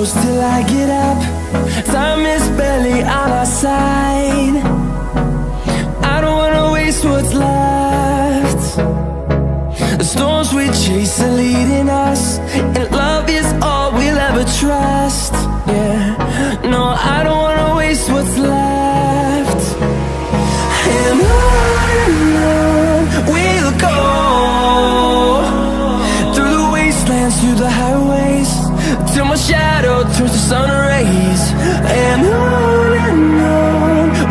close till I get up. Time is barely on our side. I don't wanna waste what's left. The storms we chase are leading us, and love is all we'll ever trust. Yeah, no, I don't wanna waste what's left. And on we'll go, through the wastelands, through the highways, till my shadow turns to sun rays. And on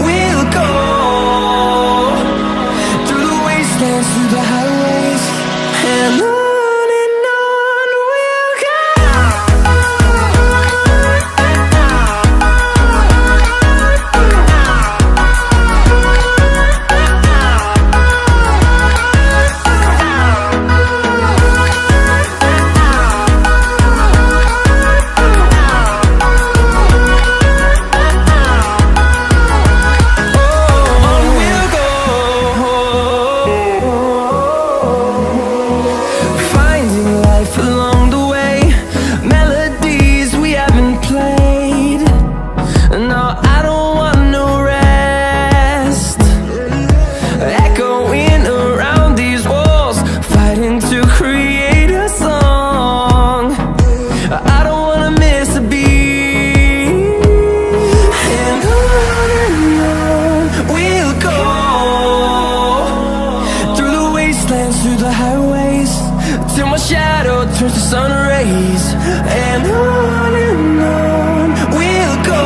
we'll go, through the wastelands, through the highways, and on we'll go. Through the highways, till my shadow turns to sun rays. And on we'll go,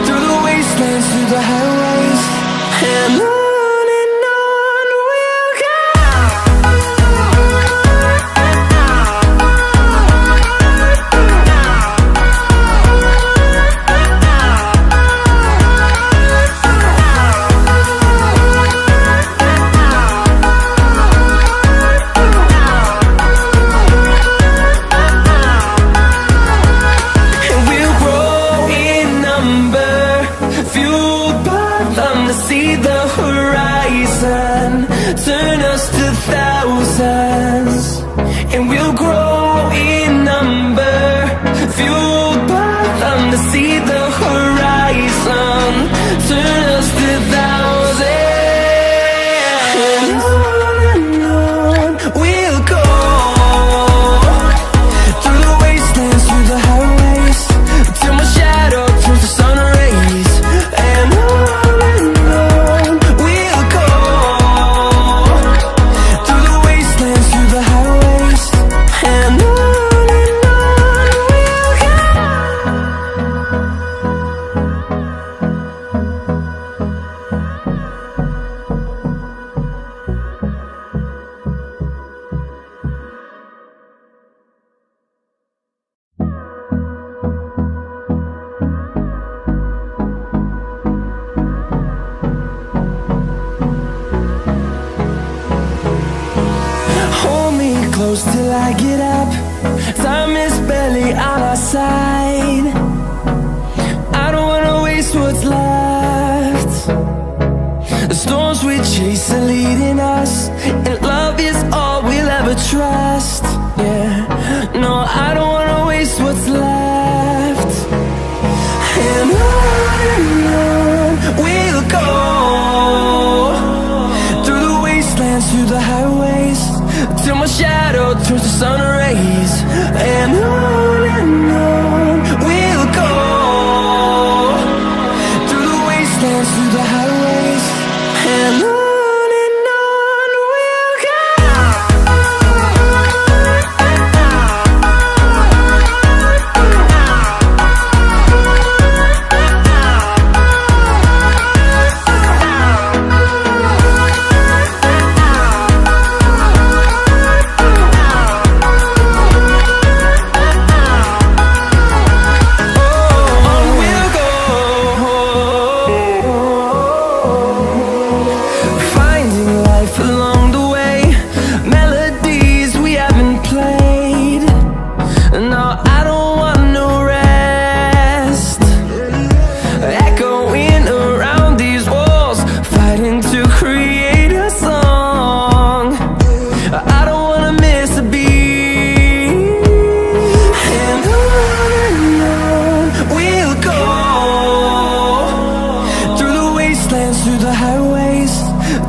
through the wastelands, through the highways, and on we'll go. See the horizon, turn us to thousands, and we'll grow in number, fueled by them. To see the horizon, turn us to thousands, and on we'll go, through the wastelands, through the highways, till my shadow turns to sun rays. And close till I get up. Time is barely on our side. I don't wanna waste what's left. The storms we chase are leading us, and love is all we'll ever trust. Yeah, no, I don't wanna waste what's left. And on we'll go, through the wastelands, through the highways, till my shadow turns to sun rays. And on we'll go, through the wastelands, through the highways, and on we'll go.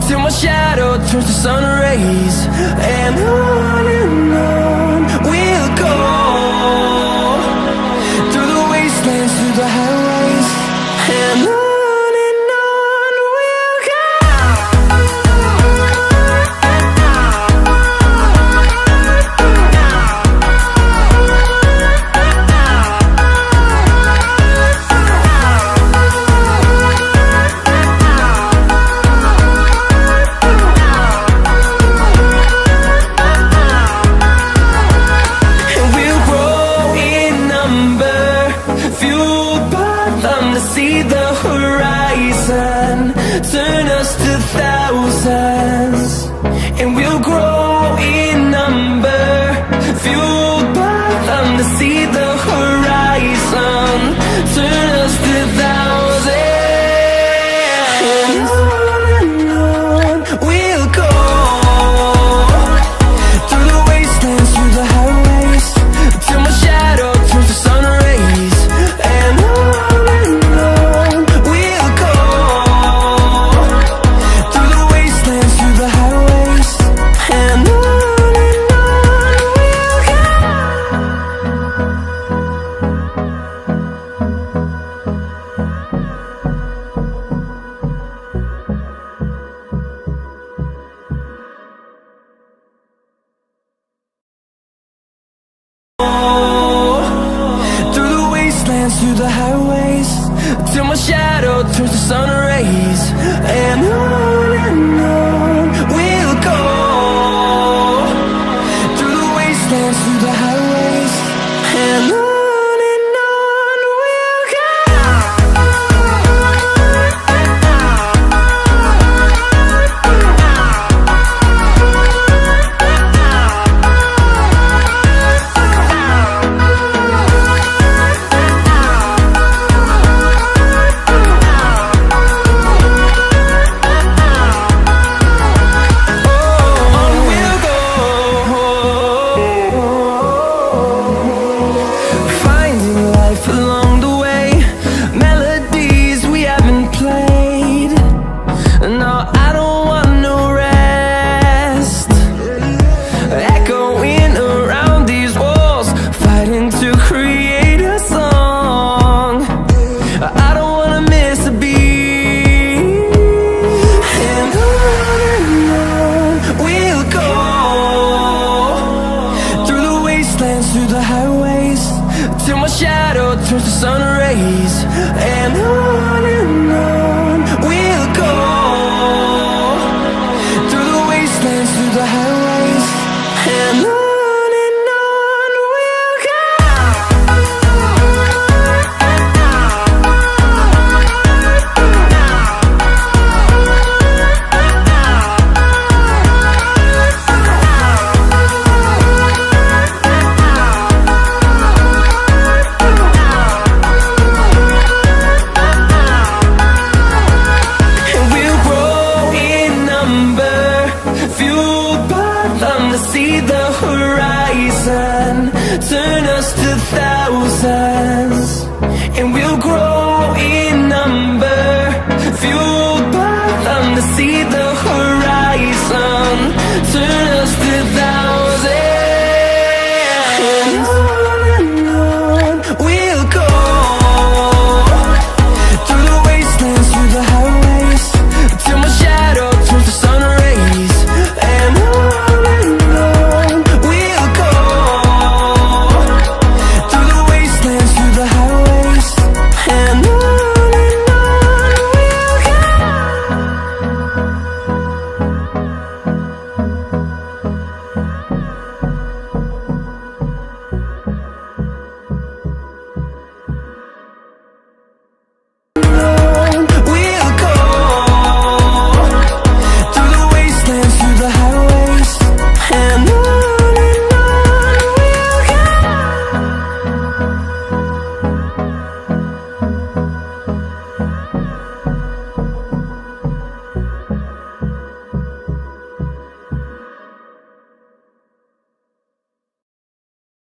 till my shadow turns to sun rays. And on we'll go, through the wastelands, through the highways, and on we'll go. See the horizon, turn us to thousands, and we'll grow in number, fueled by them to see the horizon, turn us to thousands, and on we'll go, through the wastelands, through the highways, till my shadow turns to sun rays, and through the highways, till my shadow turns to sun rays, and on we'll go, through the wastelands, through the highways, and on. Along the way, melodies we haven't played. No, I don't want no rest, echoing around these walls, fighting to create a song. I don't wanna miss a beat.